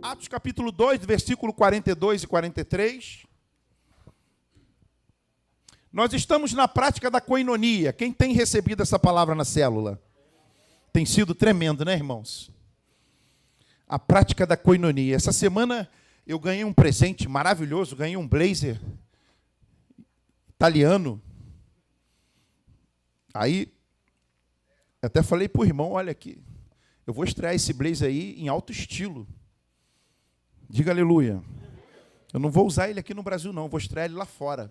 Atos capítulo 2, versículo 42 e 43. Nós estamos na prática da koinonia. Quem tem recebido essa palavra na célula? Tem sido tremendo, né, irmãos? A prática da koinonia. Essa semana eu ganhei um presente maravilhoso, ganhei um blazer italiano. Aí, até falei para o irmão, olha aqui, eu vou estrear esse blazer aí em alto estilo. Diga aleluia. Eu não vou usar ele aqui no Brasil, não. Vou estrear ele lá fora.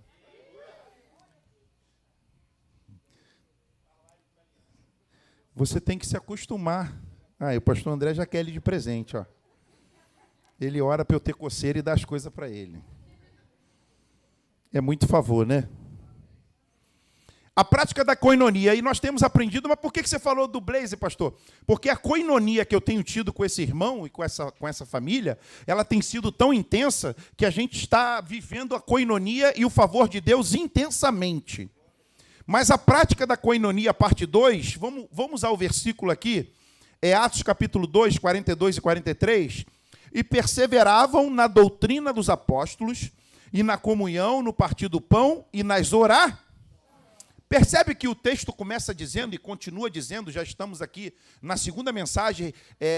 Você tem que se acostumar. E o pastor André já quer ele de presente, ó. Ele ora para eu ter coceira e dá as coisas para ele. É muito favor, né? A prática da koinonia. E nós temos aprendido, mas por que você falou do blazer, pastor? Porque a koinonia que eu tenho tido com esse irmão e com essa família, ela tem sido tão intensa que a gente está vivendo a koinonia e o favor de Deus intensamente. Mas a prática da koinonia, parte 2, vamos ao versículo aqui, é Atos capítulo 2, 42 e 43, e perseveravam na doutrina dos apóstolos, e na comunhão, no partir do pão e nas orações. Percebe que o texto começa dizendo e continua dizendo, já estamos aqui na segunda mensagem,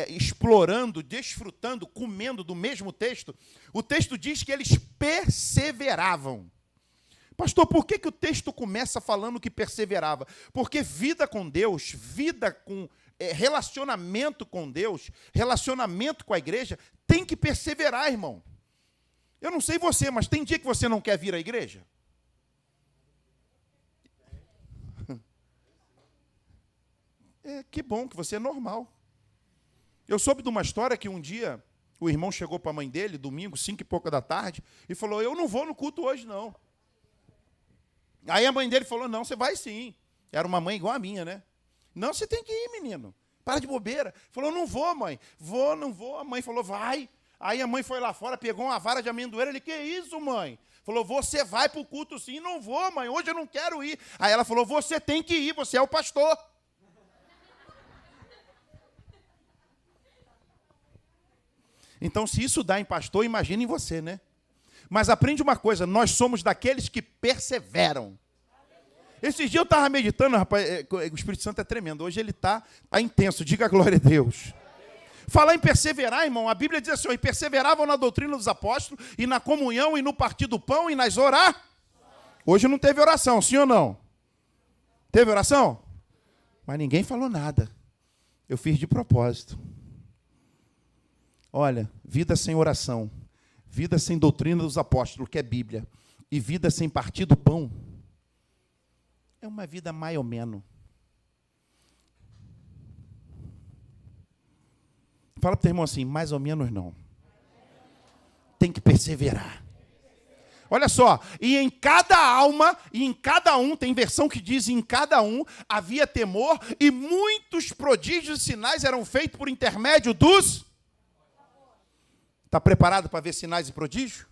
explorando, desfrutando, comendo do mesmo texto. O texto diz que eles perseveravam. Pastor, por que o texto começa falando que perseverava? Porque vida com Deus, vida com relacionamento com Deus, relacionamento com a igreja, tem que perseverar, irmão. Eu não sei você, mas tem dia que você não quer vir à igreja? Que bom que você é normal. Eu soube de uma história que um dia o irmão chegou para a mãe dele, domingo, 5 e pouca da tarde, e falou, eu não vou no culto hoje, não. Aí a mãe dele falou, não, você vai sim. Era uma mãe igual a minha, né? Não, você tem que ir, menino. Para de bobeira. Falou, não vou, mãe. Não vou. A mãe falou, vai. Aí a mãe foi lá fora, pegou uma vara de amendoeira. Ele, que isso, mãe? Falou, você vai para o culto sim. Não vou, mãe, hoje eu não quero ir. Aí ela falou, você tem que ir, você é o pastor. Então, se isso dá em pastor, imagine em você, né? Mas aprende uma coisa, nós somos daqueles que perseveram. Esses dias eu estava meditando, rapaz, o Espírito Santo é tremendo, hoje ele está intenso, diga glória a Deus. Falar em perseverar, irmão, a Bíblia diz assim, e perseveravam na doutrina dos apóstolos, e na comunhão, e no partir do pão, e nas orações. Hoje não teve oração, sim ou não? Teve oração? Mas ninguém falou nada. Eu fiz de propósito. Olha, vida sem oração, vida sem doutrina dos apóstolos, que é Bíblia, e vida sem partir do pão, é uma vida mais ou menos. Fala para o teu irmão assim, mais ou menos não. Tem que perseverar. Olha só, e em cada alma, e em cada um, tem versão que diz, em cada um havia temor, e muitos prodígios e sinais eram feitos por intermédio dos... Está preparado para ver sinais e prodígios?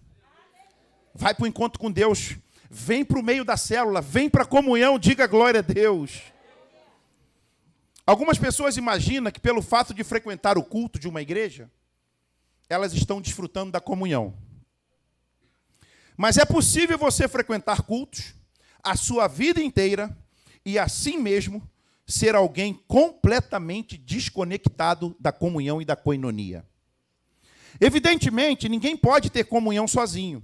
Vai para o encontro com Deus. Vem para o meio da célula. Vem para a comunhão. Diga glória a Deus. Algumas pessoas imaginam que pelo fato de frequentar o culto de uma igreja, elas estão desfrutando da comunhão. Mas é possível você frequentar cultos a sua vida inteira e assim mesmo ser alguém completamente desconectado da comunhão e da koinonia. Evidentemente, ninguém pode ter comunhão sozinho.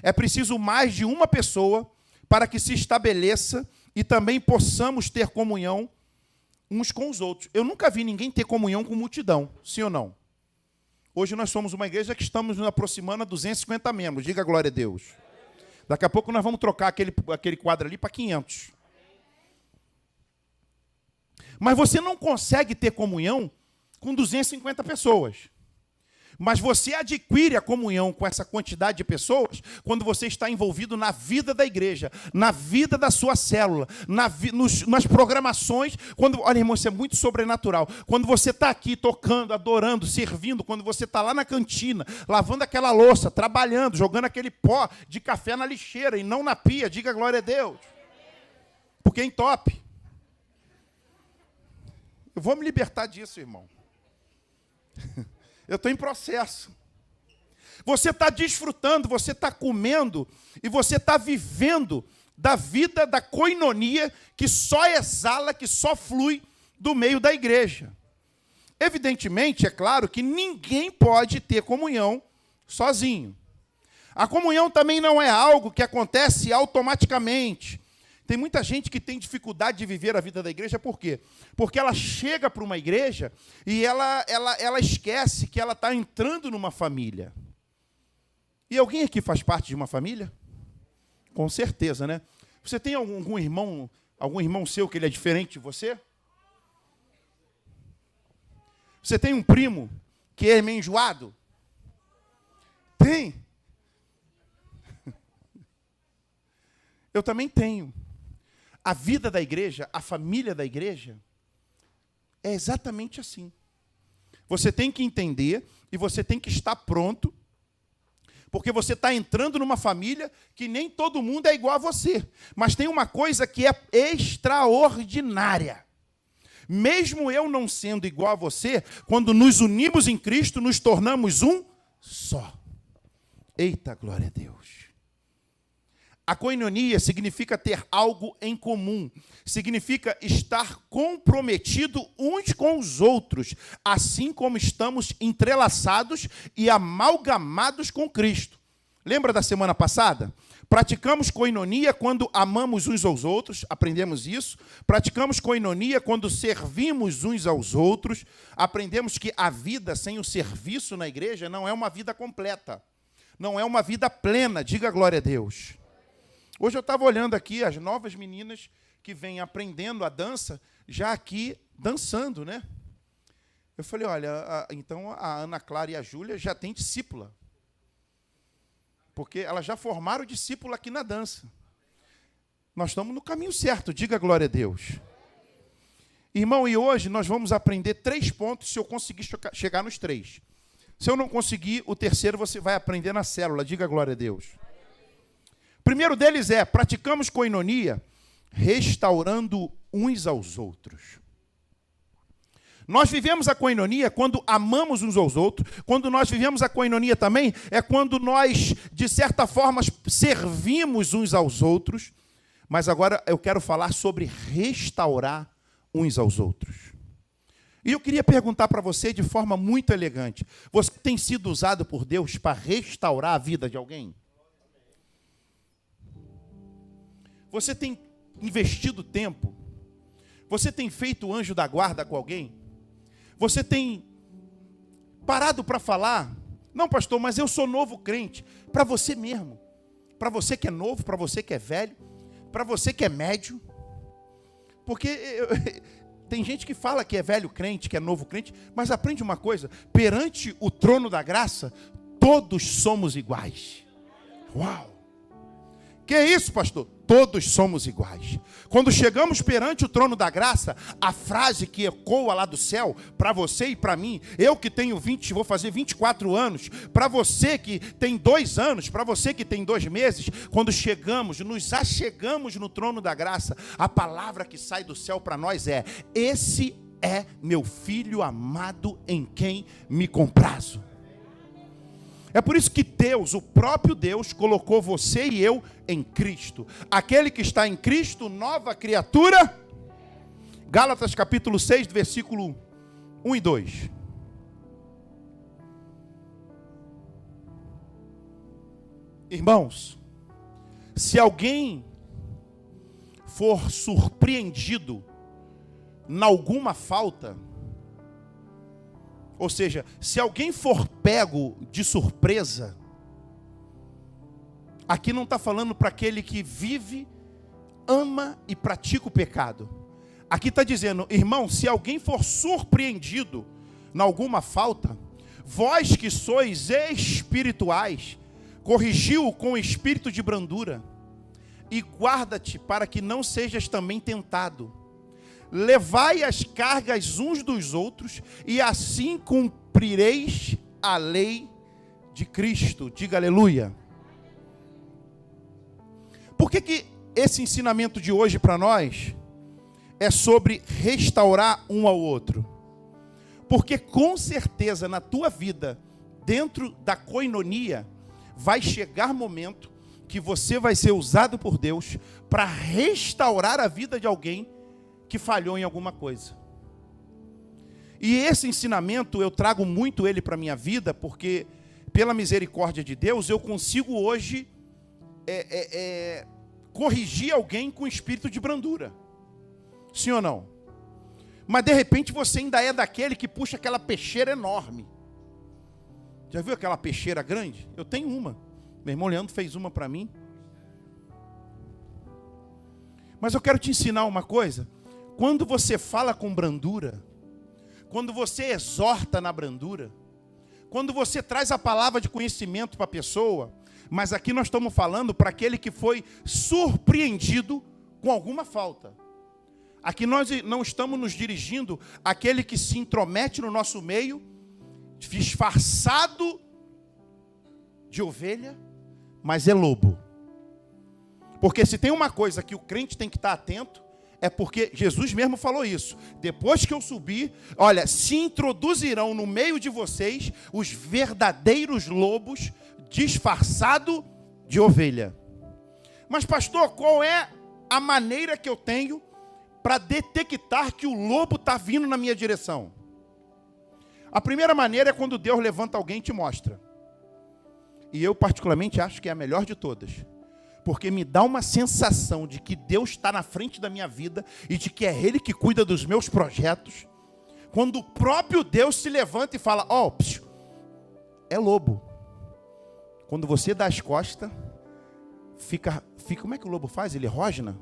É preciso mais de uma pessoa para que se estabeleça e também possamos ter comunhão uns com os outros. Eu nunca vi ninguém ter comunhão com multidão, sim ou não? Hoje nós somos uma igreja que estamos nos aproximando a 250 membros. Diga glória a Deus. Daqui a pouco nós vamos trocar aquele quadro ali para 500. Mas você não consegue ter comunhão com 250 pessoas. Mas você adquire a comunhão com essa quantidade de pessoas quando você está envolvido na vida da igreja, na vida da sua célula, nas programações. Olha, irmão, isso é muito sobrenatural. Quando você está aqui tocando, adorando, servindo, quando você está lá na cantina, lavando aquela louça, trabalhando, jogando aquele pó de café na lixeira e não na pia, diga glória a Deus. Porque entope. Eu vou me libertar disso, irmão. Eu estou em processo. Você está desfrutando, você está comendo e você está vivendo da vida da koinonia que só exala, que só flui do meio da igreja. Evidentemente, é claro que ninguém pode ter comunhão sozinho. A comunhão também não é algo que acontece automaticamente. Tem muita gente que tem dificuldade de viver a vida da igreja, por quê? Porque ela chega para uma igreja e ela esquece que ela está entrando numa família. E alguém aqui faz parte de uma família? Com certeza, né? Você tem algum irmão seu que ele é diferente de você? Você tem um primo que é meio enjoado? Tem. Eu também tenho. A vida da igreja, a família da igreja, é exatamente assim. Você tem que entender e você tem que estar pronto, porque você está entrando numa família que nem todo mundo é igual a você. Mas tem uma coisa que é extraordinária. Mesmo eu não sendo igual a você, quando nos unimos em Cristo, nos tornamos um só. Eita, glória a Deus. A koinonia significa ter algo em comum, significa estar comprometido uns com os outros, assim como estamos entrelaçados e amalgamados com Cristo. Lembra da semana passada? Praticamos koinonia quando amamos uns aos outros, aprendemos isso. Praticamos koinonia quando servimos uns aos outros. Aprendemos que a vida sem o serviço na igreja não é uma vida completa, não é uma vida plena, diga glória a Deus. Hoje eu estava olhando aqui as novas meninas que vêm aprendendo a dança, já aqui dançando, né? Eu falei, olha, então a Ana Clara e a Júlia já têm discípula. Porque elas já formaram discípula aqui na dança. Nós estamos no caminho certo, diga glória a Deus. Irmão, e hoje nós vamos aprender 3 pontos, se eu conseguir chegar nos 3. Se eu não conseguir, o terceiro você vai aprender na célula, diga glória a Deus. O primeiro deles é, praticamos koinonia, restaurando uns aos outros. Nós vivemos a koinonia quando amamos uns aos outros. Quando nós vivemos a koinonia também, é quando nós, de certa forma, servimos uns aos outros. Mas agora eu quero falar sobre restaurar uns aos outros. E eu queria perguntar para você de forma muito elegante. Você tem sido usado por Deus para restaurar a vida de alguém? Você tem investido tempo? Você tem feito anjo da guarda com alguém? Você tem parado para falar? Não, pastor, mas eu sou novo crente. Para você mesmo. Para você que é novo, para você que é velho, para você que é médio. Porque tem gente que fala que é velho crente, que é novo crente, mas aprende uma coisa. Perante o trono da graça, todos somos iguais. Uau! Que é isso, pastor? Todos somos iguais. Quando chegamos perante o trono da graça, a frase que ecoa lá do céu, para você e para mim, eu que tenho vou fazer 24 anos, para você que tem 2 anos, para você que tem 2 meses, quando nos achegamos no trono da graça, a palavra que sai do céu para nós é: esse é meu filho amado em quem me comprazo. É por isso que Deus, o próprio Deus, colocou você e eu em Cristo. Aquele que está em Cristo, nova criatura. Gálatas capítulo 6, versículo 1 e 2. Irmãos, se alguém for surpreendido em alguma falta, ou seja, se alguém for pego de surpresa, aqui não está falando para aquele que vive, ama e pratica o pecado. Aqui está dizendo, irmão, se alguém for surpreendido em alguma falta, vós que sois espirituais, corrigiu-o com espírito de brandura, e guarda-te para que não sejas também tentado. Levai as cargas uns dos outros, e assim cumprireis a lei de Cristo. Diga aleluia. Por que esse ensinamento de hoje para nós é sobre restaurar um ao outro? Porque com certeza na tua vida dentro da koinonia, vai chegar momento que você vai ser usado por Deus para restaurar a vida de alguém que falhou em alguma coisa. E esse ensinamento eu trago muito ele para a minha vida, porque pela misericórdia de Deus eu consigo hoje corrigir alguém com espírito de brandura. Sim ou não? Mas de repente você ainda é daquele que puxa aquela peixeira enorme. Já viu aquela peixeira grande? Eu tenho uma. Meu irmão Leandro fez uma para mim. Mas eu quero te ensinar uma coisa. Quando você fala com brandura, quando você exorta na brandura, quando você traz a palavra de conhecimento para a pessoa, mas aqui nós estamos falando para aquele que foi surpreendido com alguma falta. Aqui nós não estamos nos dirigindo àquele que se intromete no nosso meio, disfarçado de ovelha, mas é lobo. Porque se tem uma coisa que o crente tem que estar atento, é porque Jesus mesmo falou isso. Depois que eu subir, olha, se introduzirão no meio de vocês os verdadeiros lobos disfarçados de ovelha. Mas pastor, qual é a maneira que eu tenho para detectar que o lobo está vindo na minha direção? A primeira maneira é quando Deus levanta alguém e te mostra. E eu particularmente acho que é a melhor de todas. Porque me dá uma sensação de que Deus está na frente da minha vida e de que é Ele que cuida dos meus projetos. Quando o próprio Deus se levanta e fala, é lobo. Quando você dá as costas, fica, como é que o lobo faz? Ele rosna?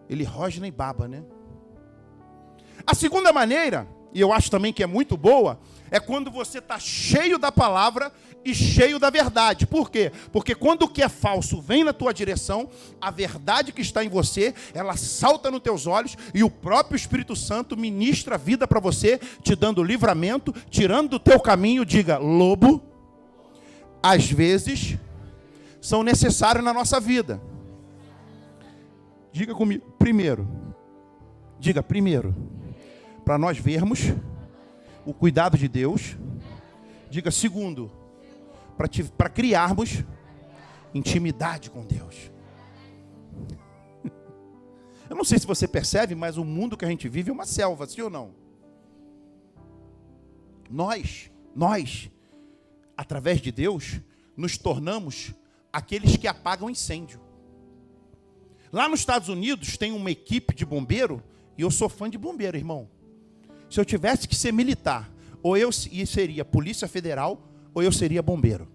Ele rosna e baba, né? A segunda maneira, e eu acho também que é muito boa, é quando você está cheio da palavra e cheio da verdade. Por quê? Porque quando o que é falso vem na tua direção, a verdade que está em você, ela salta nos teus olhos e o próprio Espírito Santo ministra a vida para você, te dando livramento, tirando do teu caminho. Diga, lobo, às vezes, são necessários na nossa vida. Diga comigo, primeiro, para nós vermos o cuidado de Deus. Diga, segundo, para criarmos intimidade com Deus. Eu não sei se você percebe, mas o mundo que a gente vive é uma selva, sim ou não? Nós, através de Deus, nos tornamos aqueles que apagam incêndio. Lá nos Estados Unidos tem uma equipe de bombeiro, e eu sou fã de bombeiro, irmão. Se eu tivesse que ser militar, ou eu seria Polícia Federal, ou eu seria bombeiro.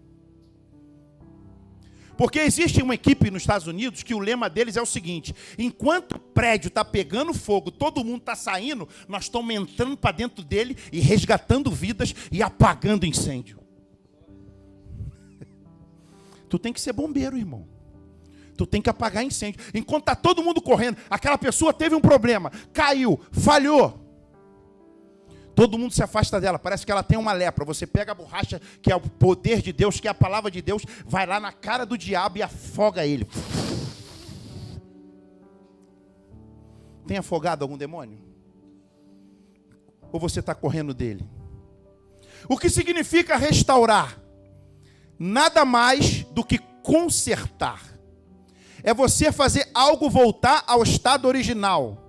Porque existe uma equipe nos Estados Unidos que o lema deles é o seguinte: enquanto o prédio está pegando fogo, todo mundo está saindo, nós estamos entrando para dentro dele e resgatando vidas e apagando incêndio. Tu tem que ser bombeiro, irmão. Tu tem que apagar incêndio. Enquanto está todo mundo correndo, aquela pessoa teve um problema, caiu, falhou. Todo mundo se afasta dela, parece que ela tem uma lepra. Você pega a borracha, que é o poder de Deus, que é a palavra de Deus, vai lá na cara do diabo e afoga ele. Tem afogado algum demônio? Ou você está correndo dele? O que significa restaurar? Nada mais do que consertar. É você fazer algo voltar ao estado original.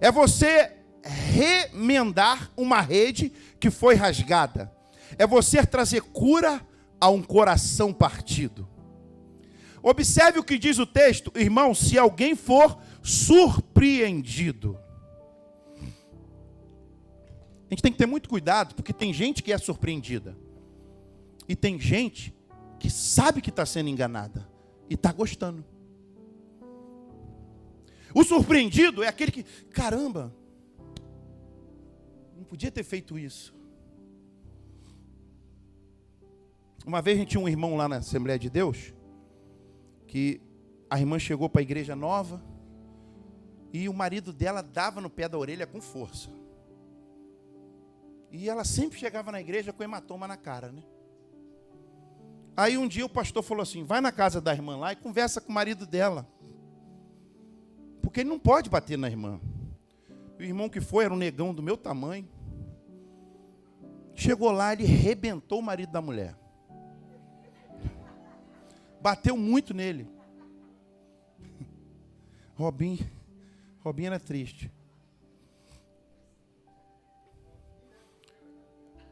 É você remendar uma rede que foi rasgada. É você trazer cura a um coração partido. Observe o que diz o texto, irmão, se alguém for surpreendido. A gente tem que ter muito cuidado, porque tem gente que é surpreendida. E tem gente que sabe que está sendo enganada e está gostando. O surpreendido é aquele que, caramba, não podia ter feito isso. Uma vez a gente tinha um irmão lá na Assembleia de Deus, que a irmã chegou para a igreja nova, e o marido dela dava no pé da orelha com força. E ela sempre chegava na igreja com hematoma na cara, né? Aí um dia o pastor falou assim, vai na casa da irmã lá e conversa com o marido dela. Porque ele não pode bater na irmã. O irmão que foi era um negão do meu tamanho. Chegou lá, ele rebentou o marido da mulher. Bateu muito nele. Robinho era triste.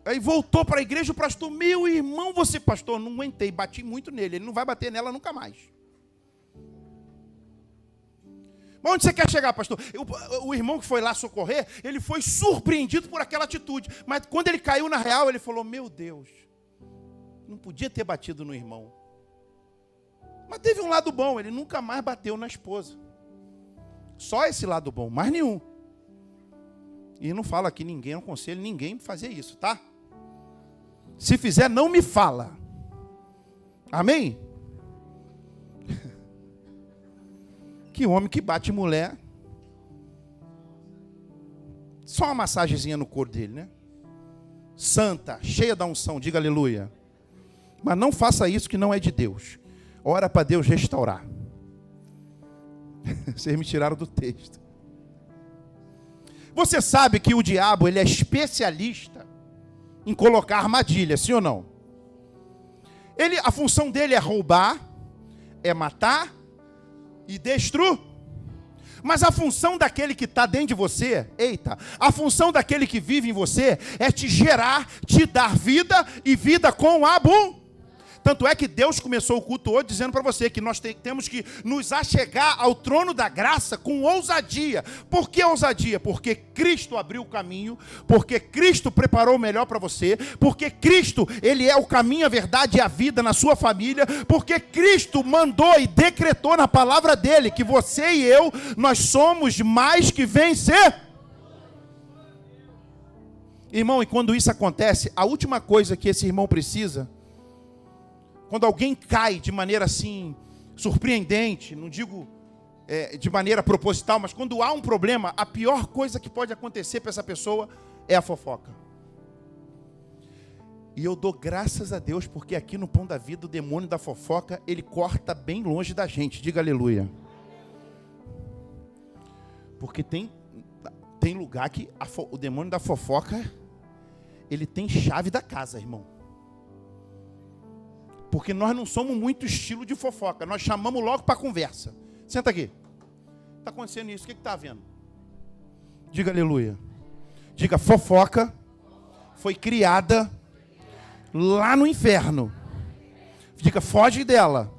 Aí voltou para a igreja, o pastor, meu irmão, você, pastor, não aguentei, bati muito nele, ele não vai bater nela nunca mais. Mas onde você quer chegar, pastor? O irmão que foi lá socorrer, ele foi surpreendido por aquela atitude. Mas quando ele caiu na real, ele falou, meu Deus, não podia ter batido no irmão. Mas teve um lado bom, ele nunca mais bateu na esposa. Só esse lado bom, mais nenhum. E não falo aqui ninguém, não aconselho ninguém fazer isso, tá? Se fizer, não me fala. Amém? Que homem que bate mulher. Só uma massagenzinha no corpo dele, né? Santa, cheia da unção, diga aleluia. Mas não faça isso que não é de Deus. Ora para Deus restaurar. Vocês me tiraram do texto. Você sabe que o diabo, ele é especialista em colocar armadilha, sim ou não? A função dele é roubar, é matar e destruir. Mas a função daquele que está dentro de você, a função daquele que vive em você é te gerar, te dar vida e vida com abundância. Tanto é que Deus começou o culto hoje dizendo para você que nós temos que nos achegar ao trono da graça com ousadia. Por que ousadia? Porque Cristo abriu o caminho, porque Cristo preparou o melhor para você, porque Cristo, Ele é o caminho, a verdade e a vida na sua família, porque Cristo mandou e decretou na palavra dEle que você e eu, nós somos mais que vencer. Irmão, e quando isso acontece, a última coisa que esse irmão precisa, quando alguém cai de maneira assim, surpreendente, não digo de maneira proposital, mas quando há um problema, a pior coisa que pode acontecer para essa pessoa é a fofoca. E eu dou graças a Deus, porque aqui no Pão da Vida, o demônio da fofoca, ele corta bem longe da gente, diga aleluia. Porque tem lugar que o demônio da fofoca, ele tem chave da casa, irmão. Porque nós não somos muito estilo de fofoca. Nós chamamos logo para conversa. Senta aqui. Está acontecendo isso. O que está havendo? Diga aleluia. Diga, fofoca foi criada lá no inferno. Diga, foge dela.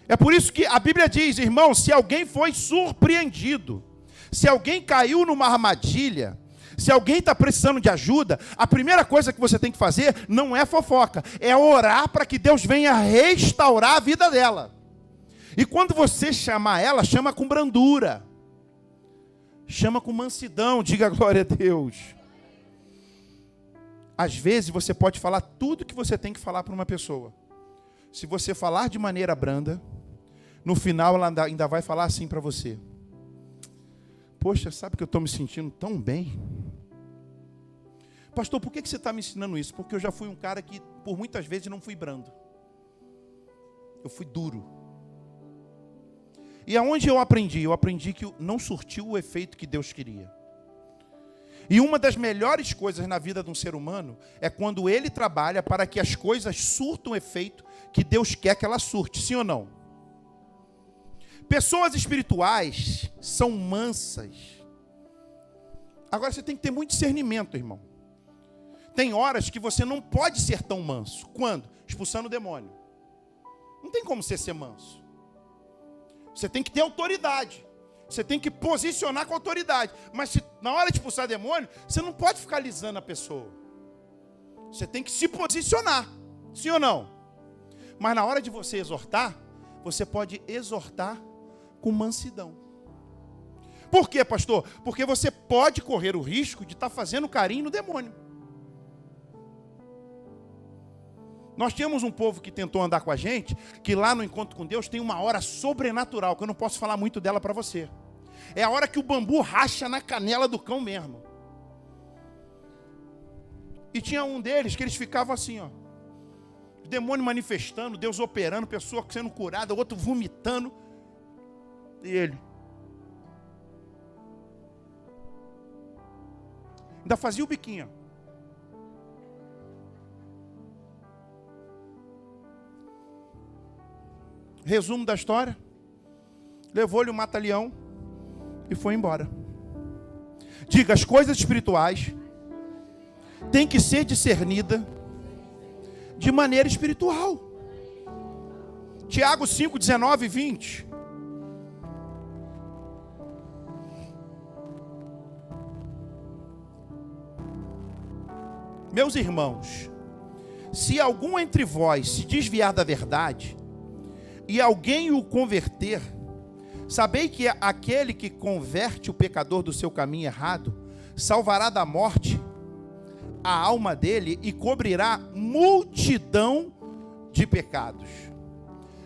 É por isso que a Bíblia diz, irmão, se alguém foi surpreendido, se alguém caiu numa armadilha, se alguém está precisando de ajuda, a primeira coisa que você tem que fazer não é fofoca, é orar para que Deus venha restaurar a vida dela. E quando você chamar ela, chama com brandura, chama com mansidão, diga glória a Deus. Às vezes você pode falar tudo que você tem que falar para uma pessoa. Se você falar de maneira branda, no final ela ainda vai falar assim para você: poxa, sabe que eu estou me sentindo tão bem? Pastor, por que você está me ensinando isso? Porque eu já fui um cara que, por muitas vezes, não fui brando. Eu fui duro. E aonde eu aprendi? Eu aprendi que não surtiu o efeito que Deus queria. E uma das melhores coisas na vida de um ser humano é quando ele trabalha para que as coisas surtam o efeito que Deus quer que ela surte, sim ou não? Pessoas espirituais são mansas. Agora você tem que ter muito discernimento, irmão. Tem horas que você não pode ser tão manso. Quando? Expulsando o demônio. Não tem como você ser manso. Você tem que ter autoridade. Você tem que posicionar com autoridade. Mas na hora de expulsar demônio, você não pode ficar alisando a pessoa. Você tem que se posicionar. Sim ou não? Mas na hora de você exortar, você pode exortar com mansidão. Por quê, pastor? Porque você pode correr o risco de estar fazendo carinho no demônio. Nós tínhamos um povo que tentou andar com a gente, que lá no encontro com Deus tem uma hora sobrenatural, que eu não posso falar muito dela para você. É a hora que o bambu racha na canela do cão mesmo. E tinha um deles que eles ficavam assim, ó. O demônio manifestando, Deus operando, pessoa sendo curada, outro vomitando. E ele ainda fazia o biquinho. Resumo da história. Levou-lhe o mata-leão e foi embora. Diga, as coisas espirituais têm que ser discernidas de maneira espiritual. Tiago 5, 19 e 20. Meus irmãos, se algum entre vós se desviar da verdade, e alguém o converter, sabei que aquele que converte o pecador do seu caminho errado, salvará da morte a alma dele e cobrirá multidão de pecados.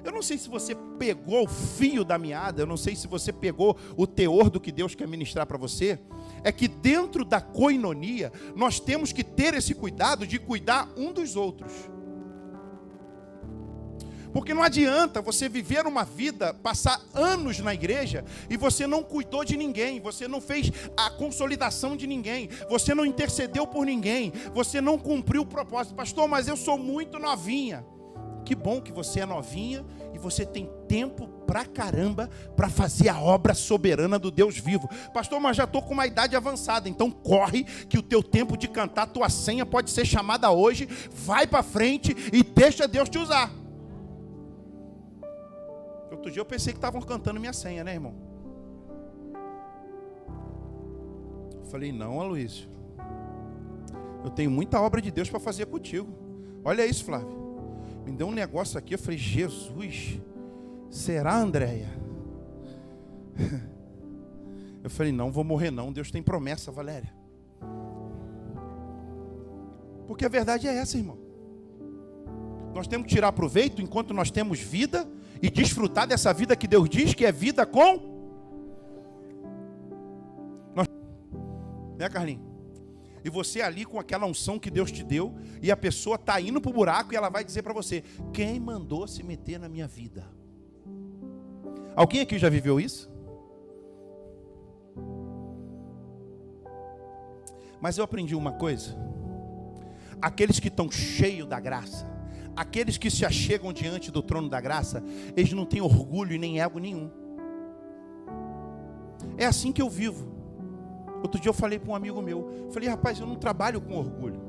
Eu não sei se você pegou o fio da meada, eu não sei se você pegou o teor do que Deus quer ministrar para você. É que dentro da koinonia, nós temos que ter esse cuidado de cuidar um dos outros. Porque não adianta você viver uma vida, passar anos na igreja e você não cuidou de ninguém, você não fez a consolidação de ninguém, você não intercedeu por ninguém, você não cumpriu o propósito. Pastor, mas eu sou muito novinha. Que bom que você é novinha e você tem tempo pra caramba para fazer a obra soberana do Deus vivo. Pastor, mas já estou com uma idade avançada, então corre que o teu tempo de cantar, tua senha pode ser chamada hoje, vai para frente e deixa Deus te usar. Outro dia eu pensei que estavam cantando minha senha, né, irmão? Eu falei, não, Aloysio, eu tenho muita obra de Deus para fazer contigo. Olha isso, Flávio. Me deu um negócio aqui, eu falei, Jesus, será, Andréia? Eu falei, não vou morrer não, Deus tem promessa, Valéria. Porque a verdade é essa, irmão. Nós temos que tirar proveito enquanto nós temos vida e desfrutar dessa vida que Deus diz que é vida com... Né, Carlinhos? E você ali com aquela unção que Deus te deu, e a pessoa está indo para o buraco e ela vai dizer para você, quem mandou se meter na minha vida? Alguém aqui já viveu isso? Mas eu aprendi uma coisa. Aqueles que estão cheios da graça, aqueles que se achegam diante do trono da graça, eles não têm orgulho e nem ego nenhum. É assim que eu vivo. Outro dia eu falei para um amigo meu, falei, rapaz, eu não trabalho com orgulho.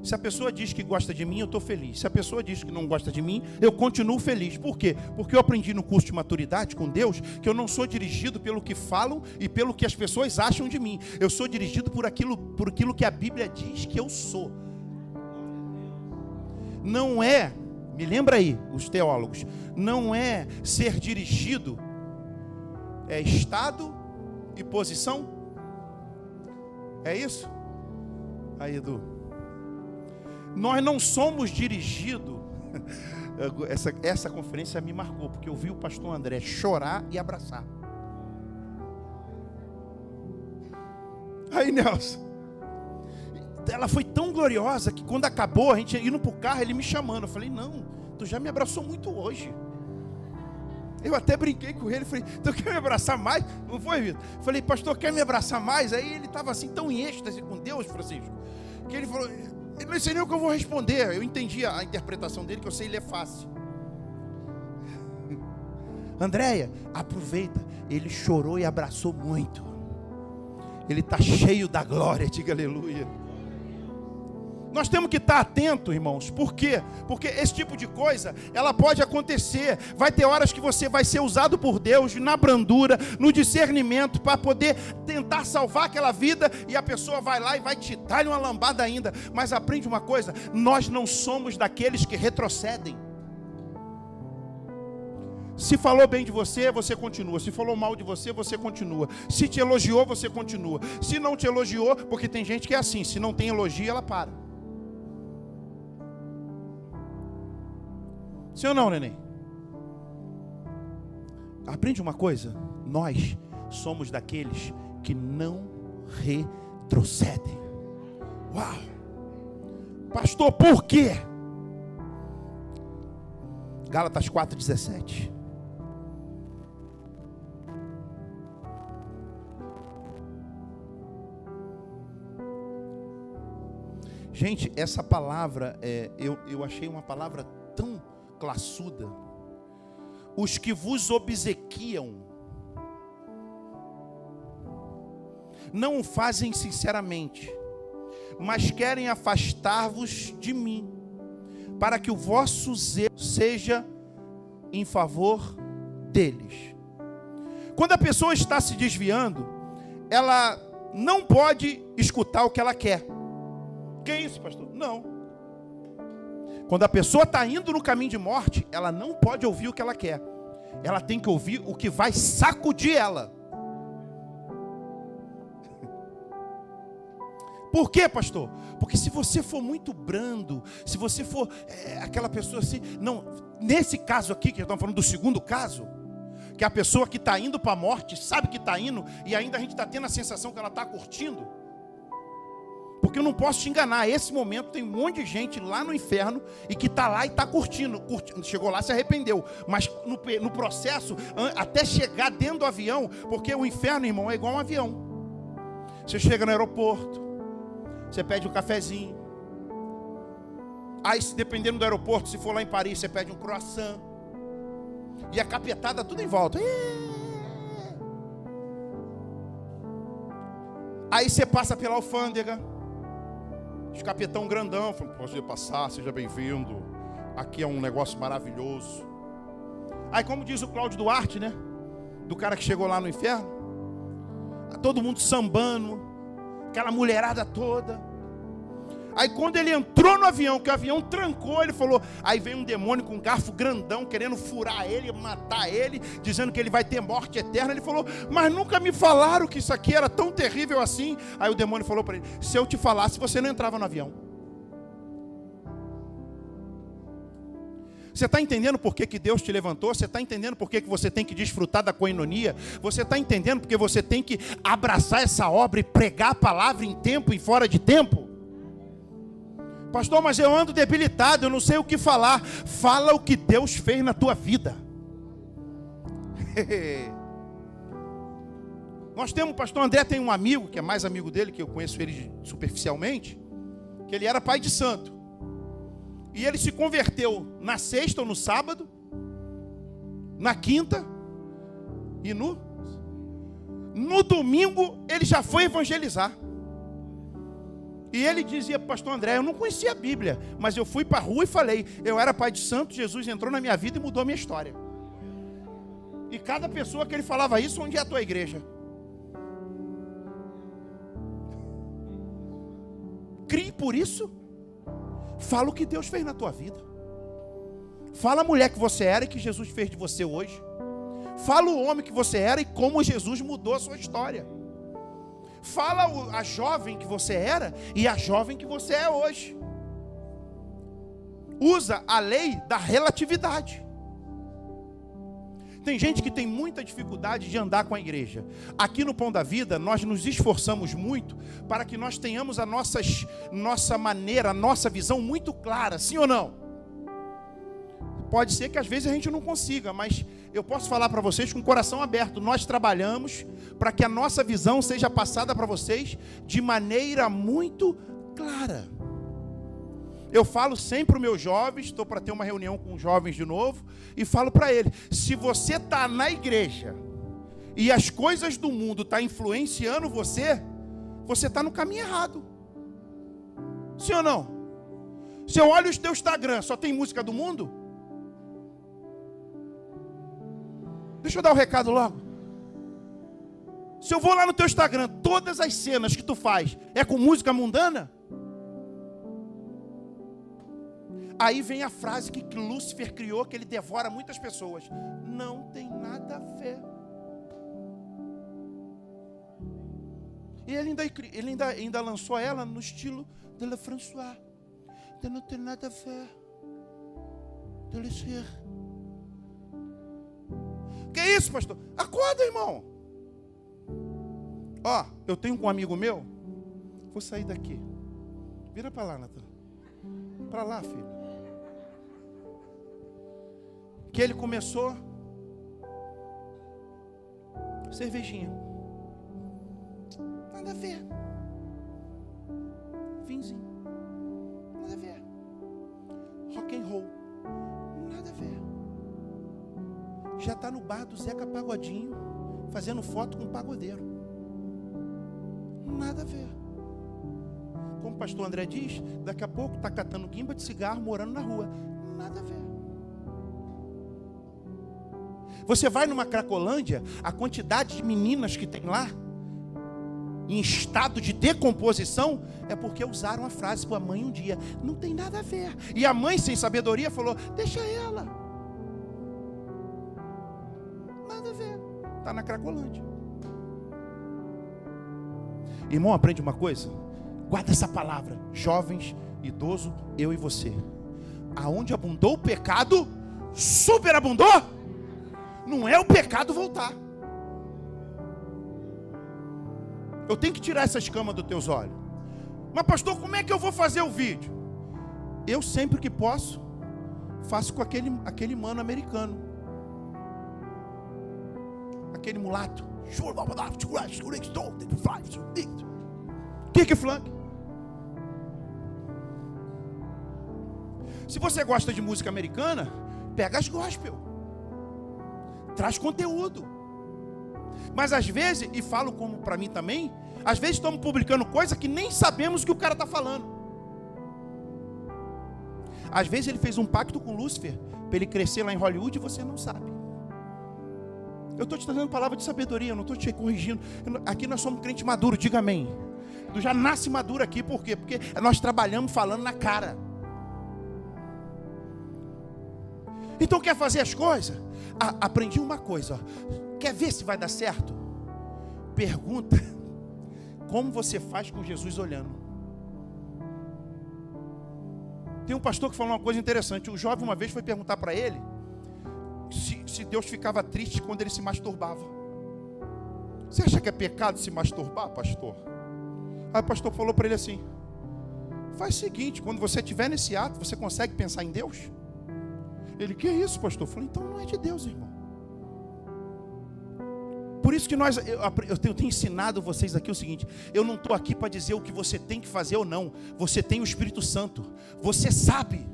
Se a pessoa diz que gosta de mim, eu estou feliz. Se a pessoa diz que não gosta de mim, eu continuo feliz. Por quê? Porque eu aprendi no curso de maturidade com Deus, que eu não sou dirigido pelo que falam e pelo que as pessoas acham de mim. Eu sou dirigido por aquilo que a Bíblia diz que eu sou. Não é, me lembra aí, os teólogos, não é ser dirigido, é estado e posição. É isso? Aí, Edu. Nós não somos dirigidos. Essa conferência me marcou, porque eu vi o pastor André chorar e abraçar. Aí, Nelson. Ela foi tão gloriosa que quando acabou, a gente indo para o carro, ele me chamando. Eu falei, não, tu já me abraçou muito hoje. Eu até brinquei com ele, falei, tu quer me abraçar mais? Não foi, Vitor? Falei, pastor, quer me abraçar mais? Aí ele estava assim, tão em êxtase com Deus, Francisco, que ele falou, eu não sei nem o que eu vou responder. Eu entendi a interpretação dele, que eu sei ler fácil. Andréia, aproveita, ele chorou e abraçou muito. Ele está cheio da glória, diga aleluia. Nós temos que estar atentos, irmãos. Por quê? Porque esse tipo de coisa, ela pode acontecer. Vai ter horas que você vai ser usado por Deus na brandura, no discernimento, para poder tentar salvar aquela vida, e a pessoa vai lá e vai te dar uma lambada ainda. Mas aprende uma coisa, nós não somos daqueles que retrocedem. Se falou bem de você, você continua. Se falou mal de você, você continua. Se te elogiou, você continua. Se não te elogiou, porque tem gente que é assim, se não tem elogio, ela para. Sim ou não, neném? Aprende uma coisa. Nós somos daqueles que não retrocedem. Uau! Pastor, por quê? Gálatas 4,17. Gente, essa palavra, eu achei uma palavra tão classuda, os que vos obsequiam não o fazem sinceramente, mas querem afastar-vos de mim, para que o vosso zelo seja em favor deles. Quando a pessoa está se desviando, ela não pode escutar o que ela quer. Que é isso, pastor? Não. Quando a pessoa está indo no caminho de morte, ela não pode ouvir o que ela quer. Ela tem que ouvir o que vai sacudir ela. Por quê, pastor? Porque se você for muito brando, se você for aquela pessoa assim... Não, nesse caso aqui, que estamos falando do segundo caso, que a pessoa que está indo para a morte, sabe que está indo, e ainda a gente está tendo a sensação que ela está curtindo. Porque eu não posso te enganar, esse momento tem um monte de gente lá no inferno, e que está lá e está curtindo. Chegou lá, se arrependeu. Mas no processo, até chegar dentro do avião, porque o inferno, irmão, é igual um avião. Você chega no aeroporto, você pede um cafezinho. Aí, dependendo do aeroporto, se for lá em Paris, você pede um croissant. E a capetada tudo em volta. Aí você passa pela alfândega. Os capetão grandão falam: pode passar, seja bem-vindo. Aqui é um negócio maravilhoso. Aí, como diz o Cláudio Duarte, né? Do cara que chegou lá no inferno. Todo mundo sambando. Aquela mulherada toda. Aí quando ele entrou no avião, que o avião trancou, ele falou, aí vem um demônio com um garfo grandão, querendo furar ele, matar ele, dizendo que ele vai ter morte eterna. Ele falou, mas nunca me falaram que isso aqui era tão terrível assim. Aí o demônio falou para ele, se eu te falasse, você não entrava no avião. Você está entendendo por que Deus te levantou? Você está entendendo por que você tem que desfrutar da coinonia? Você está entendendo porque você tem que abraçar essa obra e pregar a palavra em tempo e fora de tempo? Pastor, mas eu ando debilitado, eu não sei o que falar. Fala o que Deus fez na tua vida. Nós temos, o pastor André tem um amigo, que é mais amigo dele, que eu conheço ele superficialmente, que ele era pai de santo. E ele se converteu na sexta ou no sábado, na quinta, e no domingo ele já foi evangelizar. E ele dizia para o pastor André, eu não conhecia a Bíblia, mas eu fui para a rua e falei, eu era pai de santo, Jesus entrou na minha vida e mudou a minha história. E cada pessoa que ele falava isso, onde é a tua igreja? Crie por isso. Fala o que Deus fez na tua vida. Fala a mulher que você era e que Jesus fez de você hoje. Fala o homem que você era e como Jesus mudou a sua história. Fala a jovem que você era e a jovem que você é hoje. Usa a lei da relatividade. Tem gente que tem muita dificuldade de andar com a igreja. Aqui no Pão da Vida, nós nos esforçamos muito para que nós tenhamos nossa maneira, a nossa visão muito clara, sim ou não? Pode ser que às vezes a gente não consiga, mas eu posso falar para vocês com o coração aberto. Nós trabalhamos para que a nossa visão seja passada para vocês de maneira muito clara. Eu falo sempre para os meus jovens, estou para ter uma reunião com os jovens de novo, e falo para eles, se você está na igreja e as coisas do mundo estão influenciando você está no caminho errado. Sim ou não? Se eu olho o teu Instagram, só tem música do mundo? Deixa eu dar o recado logo. Se eu vou lá no teu Instagram, todas as cenas que tu faz é com música mundana? Aí vem a frase que Lúcifer criou, que ele devora muitas pessoas. Não tem nada a ver. E ele ainda lançou ela no estilo de Le François. Então não tem nada a ver. De le ser. Que isso, pastor? Acorda, irmão. Ó, eu tenho um amigo meu. Vou sair daqui. Vira para lá, Natan. Para lá, filho. Que ele começou cervejinha, nada a ver, vinzinho, nada a ver, rock and roll, nada a ver. já está no bar do Zeca Pagodinho, fazendo foto com um pagodeiro. Nada a ver. Como o pastor André diz, daqui a pouco está catando guimba de cigarro, morando na rua. Nada a ver. Você vai numa Cracolândia, a quantidade de meninas que tem lá, em estado de decomposição, é porque usaram a frase para a mãe um dia. Não tem nada a ver. E a mãe, sem sabedoria, falou: deixa ela. Nada a ver. Está na Cracolândia. Irmão, aprende uma coisa. Guarda essa palavra. Jovens, idoso, eu e você. Aonde abundou o pecado, superabundou. Não é o pecado voltar. Eu tenho que tirar essa escama dos teus olhos. Mas pastor, como é que eu vou fazer o vídeo? Eu sempre que posso, faço com aquele mano americano. Aquele mulato. Kick flank. Se você gosta de música americana, pega as gospel. Traz conteúdo. Mas às vezes, e falo como para mim também, às vezes estamos publicando coisa que nem sabemos o que o cara está falando. Às vezes ele fez um pacto com Lúcifer para ele crescer lá em Hollywood e você não sabe. Eu estou te trazendo palavra de sabedoria, eu não estou te corrigindo. Aqui nós somos crente maduro, diga amém. Tu já nasce maduro aqui, por quê? Porque nós trabalhamos falando na cara. Então quer fazer as coisas? Aprendi uma coisa, ó. Quer ver se vai dar certo? Pergunta como você faz com Jesus olhando. Tem um pastor que falou uma coisa interessante. O jovem uma vez foi perguntar para ele se Deus ficava triste quando ele se masturbava. Você acha que é pecado se masturbar, pastor? Aí o pastor falou para ele assim: faz o seguinte, quando você estiver nesse ato, você consegue pensar em Deus? Ele: que é isso, pastor? Eu falei: então não é de Deus, irmão. Por isso que eu tenho ensinado vocês aqui o seguinte: eu não estou aqui para dizer o que você tem que fazer ou não. Você tem o Espírito Santo. Você sabe.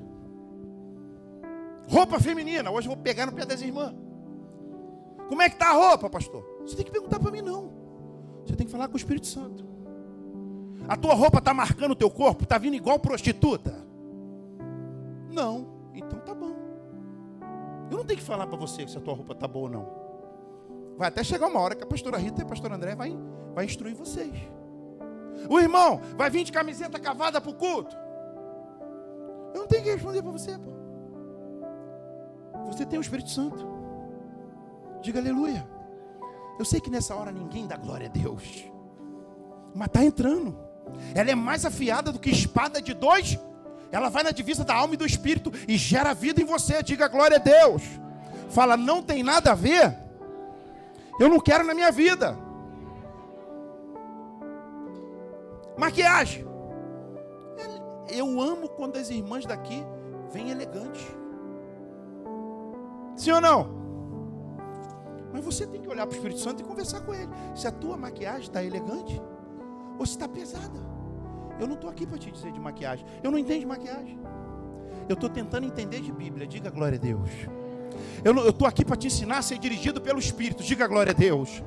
Roupa feminina. Hoje eu vou pegar no pé das irmãs. Como é que está a roupa, pastor? Você tem que perguntar para mim, não. Você tem que falar com o Espírito Santo. A tua roupa está marcando o teu corpo? Está vindo igual prostituta? Não. Então tá bom. Eu não tenho que falar para você se a tua roupa está boa ou não. Vai até chegar uma hora que a pastora Rita e a pastora André vai instruir vocês. O irmão vai vir de camiseta cavada para o culto. Eu não tenho que responder para você, pô. Você tem o Espírito Santo. Diga aleluia. Eu sei que nessa hora ninguém dá glória a Deus, mas está entrando. Ela é mais afiada do que espada de dois. Ela vai na divisa da alma e do espírito e gera vida em você. Diga glória a Deus. Fala: não tem nada a ver. Eu não quero na minha vida. Maquiagem. Eu amo quando as irmãs daqui vêm elegantes. Sim ou não? Mas você tem que olhar para o Espírito Santo e conversar com ele. Se a tua maquiagem está elegante ou se está pesada. Eu não estou aqui para te dizer de maquiagem. Eu não entendo de maquiagem. Eu estou tentando entender de Bíblia. Diga glória a Deus. Eu estou aqui para te ensinar a ser dirigido pelo Espírito. Diga glória a Deus.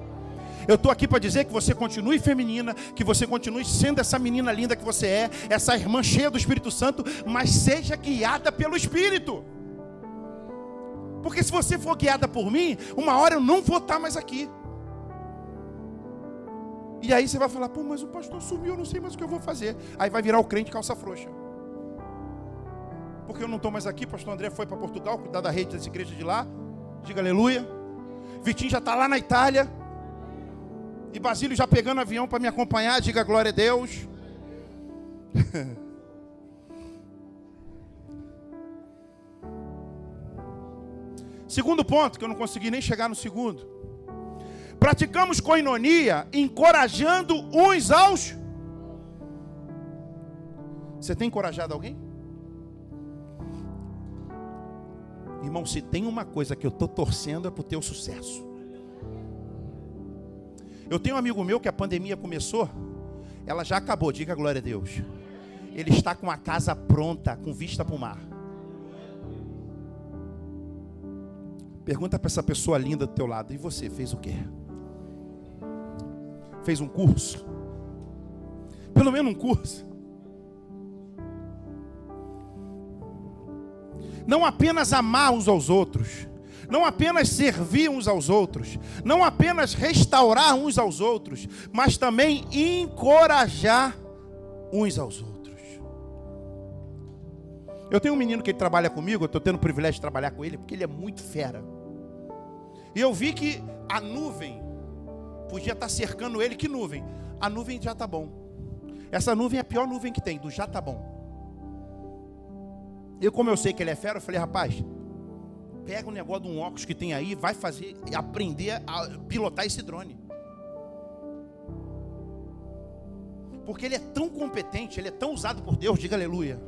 Eu estou aqui para dizer que você continue feminina, que você continue sendo essa menina linda que você é, essa irmã cheia do Espírito Santo, mas seja guiada pelo Espírito. Porque se você for guiada por mim, uma hora eu não vou estar mais aqui. E aí você vai falar: pô, mas o pastor sumiu, eu não sei mais o que eu vou fazer. Aí vai virar o crente calça frouxa. Porque eu não estou mais aqui, pastor André foi para Portugal, cuidar da rede das igrejas de lá. Diga aleluia. Vitinho já está lá na Itália. E Basílio já pegando avião para me acompanhar. Diga glória a Deus. Segundo ponto, que eu não consegui nem chegar no segundo. Praticamos koinonia, encorajando uns aos. Você tem encorajado alguém? Irmão, se tem uma coisa que eu estou torcendo é para o teu sucesso. Eu tenho um amigo meu que a pandemia começou, ela já acabou, diga glória a Deus. Ele está com a casa pronta, com vista para o mar. Pergunta para essa pessoa linda do teu lado: e você, fez o quê? Fez um curso? Pelo menos um curso. Não apenas amar uns aos outros, não apenas servir uns aos outros, não apenas restaurar uns aos outros, mas também encorajar uns aos outros. Eu tenho um menino que ele trabalha comigo, eu estou tendo o privilégio de trabalhar com ele, porque ele é muito fera. E eu vi que a nuvem podia estar cercando ele. Que nuvem? A nuvem já está bom. Essa nuvem é a pior nuvem que tem, do já está bom. Eu, como eu sei que ele é fera, eu falei: rapaz, pega o negócio de um óculos que tem aí, vai aprender a pilotar esse drone. Porque ele é tão competente, ele é tão usado por Deus, diga aleluia,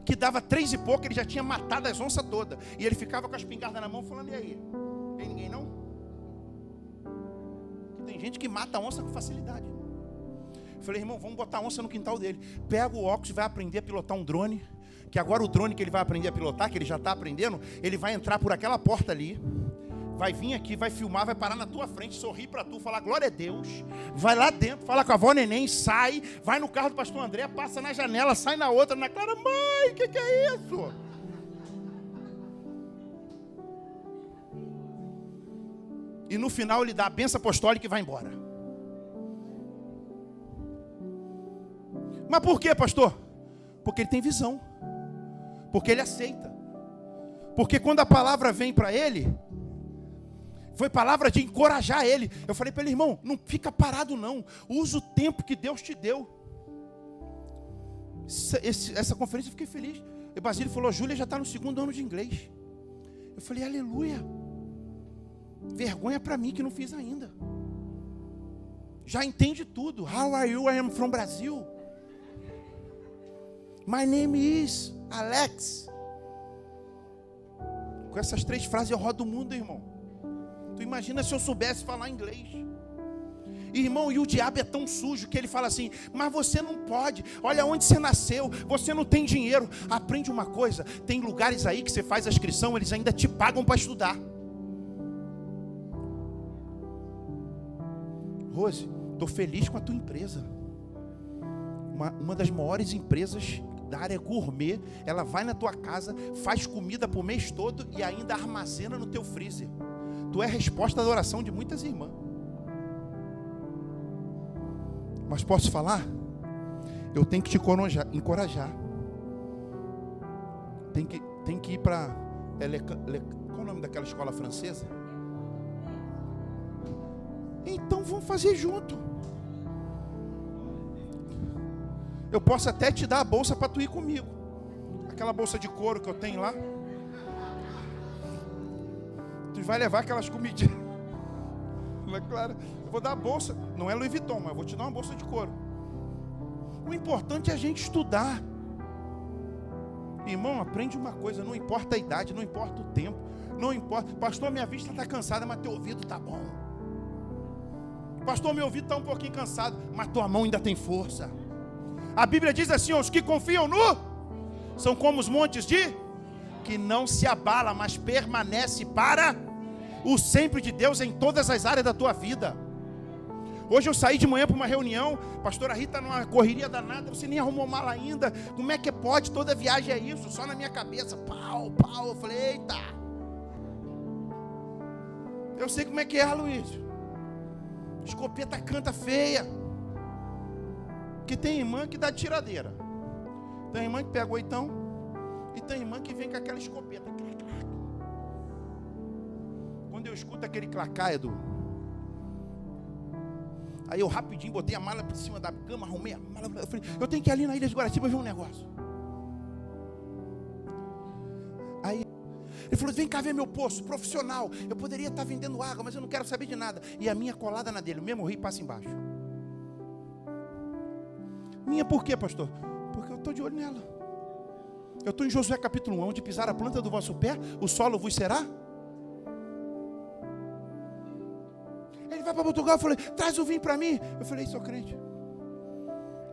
que dava 3 e pouco, ele já tinha matado as onças todas. E ele ficava com a espingarda na mão falando: e aí? Tem ninguém não? Tem gente que mata a onça com facilidade. Eu falei: irmão, vamos botar a onça no quintal dele. Pega o óculos e vai aprender a pilotar um drone. Que agora o drone que ele vai aprender a pilotar, que ele já está aprendendo, ele vai entrar por aquela porta ali, vai vir aqui, vai filmar, vai parar na tua frente, sorrir para tu, falar glória a Deus, vai lá dentro, fala com a avó Neném, sai, vai no carro do pastor André, passa na janela, sai na outra, na Clara: mãe, o que é isso? E no final ele dá a bênção apostólica e vai embora. Mas por quê, pastor? Porque ele tem visão. Porque ele aceita. Porque quando a palavra vem para ele, foi palavra de encorajar ele. Eu falei para ele: irmão, não fica parado não. Usa o tempo que Deus te deu. Essa conferência eu fiquei feliz. E Basílio falou: Júlia já está no 2º ano de inglês. Eu falei: aleluia. Vergonha para mim que não fiz ainda. Já entende tudo. How are you? I am from Brazil. My name is Alex. Com essas 3 frases eu rodo o mundo, irmão. Tu imagina se eu soubesse falar inglês. Irmão, e o diabo é tão sujo que ele fala assim: mas você não pode, olha onde você nasceu, você não tem dinheiro. Aprende uma coisa, tem lugares aí que você faz a inscrição, eles ainda te pagam para estudar. Rose, estou feliz com a tua empresa. Uma das maiores empresas da área gourmet. Ela vai na tua casa, faz comida por mês todo e ainda armazena no teu freezer. Tu é a resposta da oração de muitas irmãs. Mas posso falar? Eu tenho que te encorajar. Tem que ir para... qual é o nome daquela escola francesa? Então vamos fazer junto. Eu posso até te dar a bolsa para tu ir comigo. Aquela bolsa de couro que eu tenho lá. Tu vai levar aquelas comidinhas. Não é claro? Eu vou dar a bolsa. Não é Louis Vuitton, mas eu vou te dar uma bolsa de couro. O importante é a gente estudar. Irmão, aprende uma coisa. Não importa a idade, não importa o tempo. Não importa. Pastor, minha vista está cansada, mas teu ouvido está bom. Pastor, meu ouvido está um pouquinho cansado, mas tua mão ainda tem força. A Bíblia diz assim: os que confiam são como os montes que não se abala, mas permanece para o sempre de Deus em todas as áreas da tua vida. Hoje eu saí de manhã para uma reunião, pastora Rita numa correria danada, você nem arrumou mala ainda, como é que pode? Toda viagem é isso, só na minha cabeça, pau, eu falei: eita, eu sei como é que é, Luiz. Escopeta canta feia. Porque tem irmã que dá de tiradeira. Tem irmã que pega o oitão. E tem irmã que vem com aquela escopeta. Quando eu escuto aquele clacar, Edu, aí eu rapidinho botei a mala por cima da cama, arrumei a mala. Eu falei: eu tenho que ir ali na Ilha de Guaratiba ver um negócio. Aí ele falou: vem cá ver meu poço, profissional. Eu poderia estar vendendo água, mas eu não quero saber de nada. E a minha colada na dele, o mesmo rio passa embaixo. Minha por quê, pastor? Porque eu estou de olho nela. Eu estou em Josué capítulo 1, onde pisar a planta do vosso pé, o solo vos será. Ele vai para Portugal, eu falei: traz o vinho para mim. Eu falei: sou crente,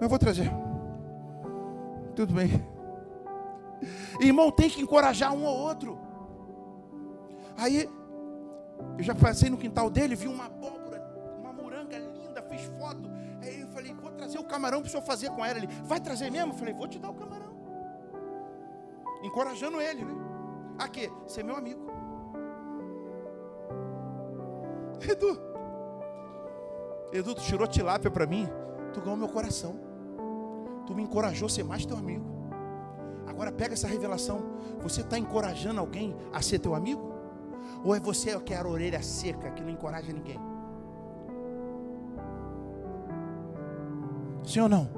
eu vou trazer. Tudo bem. Irmão, tem que encorajar um ao outro. Aí Eu já passei no quintal dele, vi uma abóbora, uma moranga linda, fiz foto. Aí eu falei, vou trazer o camarão para o senhor fazer com ela. Ele, vai trazer mesmo? Eu falei, vou te dar o camarão. Encorajando ele, né? Aqui, você é meu amigo. Edu, tu tirou tilápia para mim, tu ganhou meu coração. Tu me encorajou a ser mais teu amigo. Agora pega essa revelação. Você está encorajando alguém a ser teu amigo? Ou é você que é a orelha seca, que não encoraja ninguém? Sim ou não?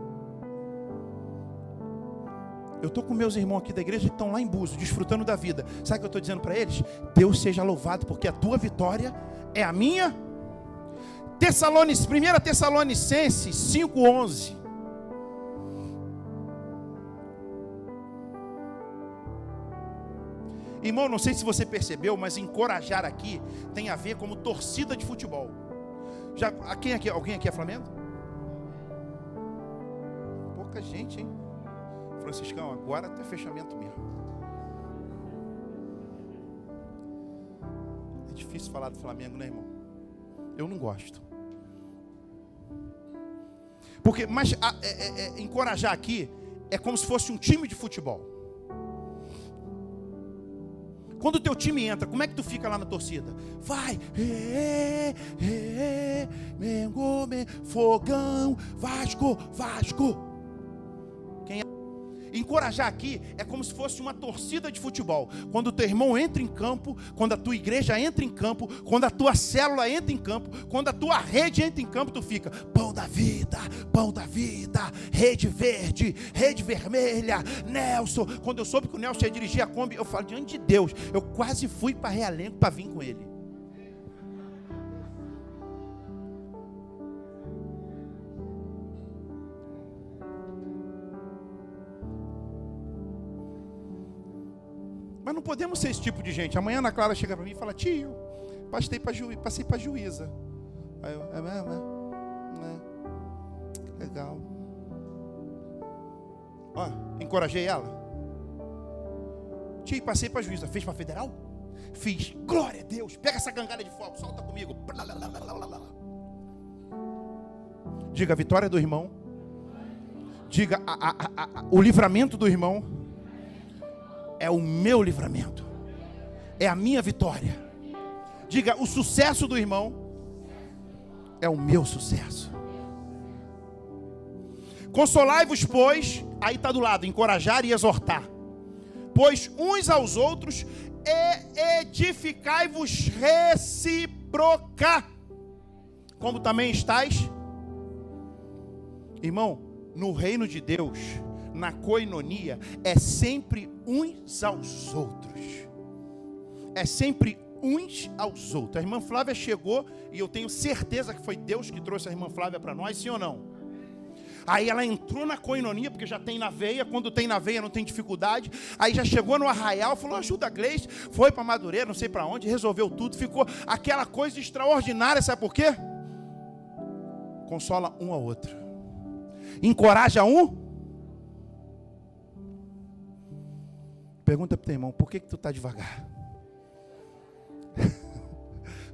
Eu estou com meus irmãos aqui da igreja que estão lá em Búzios, desfrutando da vida. Sabe o que eu estou dizendo para eles? Deus seja louvado, porque a tua vitória é a minha. 1 Tessalonicenses 5:11. Irmão, não sei se você percebeu, mas encorajar aqui tem a ver como torcida de futebol. Alguém aqui é Flamengo? Pouca gente, hein? Franciscão, agora até fechamento mesmo. É difícil falar do Flamengo, né, irmão? Eu não gosto. Mas encorajar aqui é como se fosse um time de futebol. Quando o teu time entra, como é que tu fica lá na torcida? Vai, Mengo, Fogão, Vasco. Encorajar aqui é como se fosse uma torcida de futebol. Quando o teu irmão entra em campo, quando a tua igreja entra em campo, quando a tua célula entra em campo, quando a tua rede entra em campo, tu fica pão da vida, rede verde, rede vermelha, Nelson. Quando eu soube que o Nelson ia dirigir a Kombi, eu falo, diante de Deus, eu quase fui para Realengo para vir com ele. Mas não podemos ser esse tipo de gente. Amanhã a Ana Clara chega para mim e fala, tio, passei para juíza. Aí eu, legal. Ó, encorajei ela. Tio, passei para juíza. Fez para federal? Fiz. Glória a Deus. Pega essa gangada de fogo, solta comigo. Diga a vitória do irmão. Diga o livramento do irmão. É o meu livramento. É a minha vitória. Diga, o sucesso do irmão é o meu sucesso. Consolai-vos, pois, aí está do lado, encorajar e exortar. Pois uns aos outros e edificai-vos recíproca, como também estáis. Irmão, no reino de Deus, na coinonia, é sempre uns aos outros. É sempre uns aos outros. A irmã Flávia chegou, e eu tenho certeza que foi Deus que trouxe a irmã Flávia para nós, sim ou não? Aí ela entrou na coinonia, porque já tem na veia. Quando tem na veia não tem dificuldade. Aí já chegou no arraial, falou, ajuda a Gleice. Foi para Madureira, não sei para onde, resolveu tudo. Ficou aquela coisa extraordinária, sabe por quê? Consola um ao outro, encoraja um. Pergunta para o teu irmão, por que tu está devagar?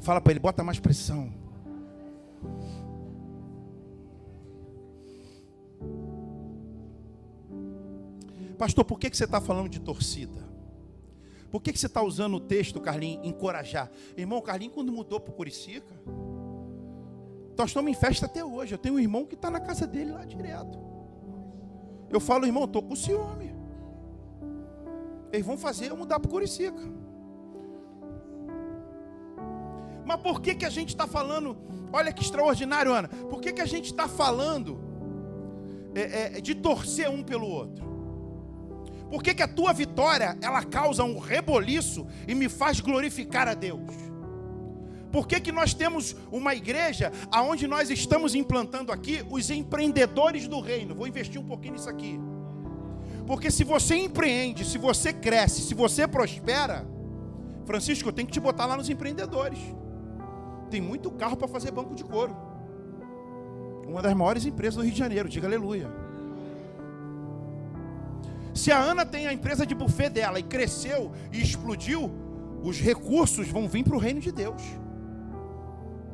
Fala para ele, bota mais pressão. Pastor, por que você está falando de torcida? Por que você está usando o texto, Carlinhos, encorajar? Irmão, Carlinhos, quando mudou para o Curicica, nós estamos em festa até hoje. Eu tenho um irmão que está na casa dele lá direto. Eu falo, irmão, estou com ciúme. Eles vão fazer eu mudar para o Curicica. Mas por que a gente está falando? Olha que extraordinário, Ana. Por que a gente está falando de torcer um pelo outro? Por que a tua vitória, ela causa um reboliço e me faz glorificar a Deus? Por que nós temos uma igreja onde nós estamos implantando aqui os empreendedores do reino? Vou investir um pouquinho nisso aqui. Porque se você empreende, se você cresce, se você prospera, Francisco, eu tenho que te botar lá nos empreendedores. Tem muito carro para fazer banco de couro. Uma das maiores empresas do Rio de Janeiro, diga aleluia. Se a Ana tem a empresa de buffet dela e cresceu e explodiu, os recursos vão vir para o reino de Deus.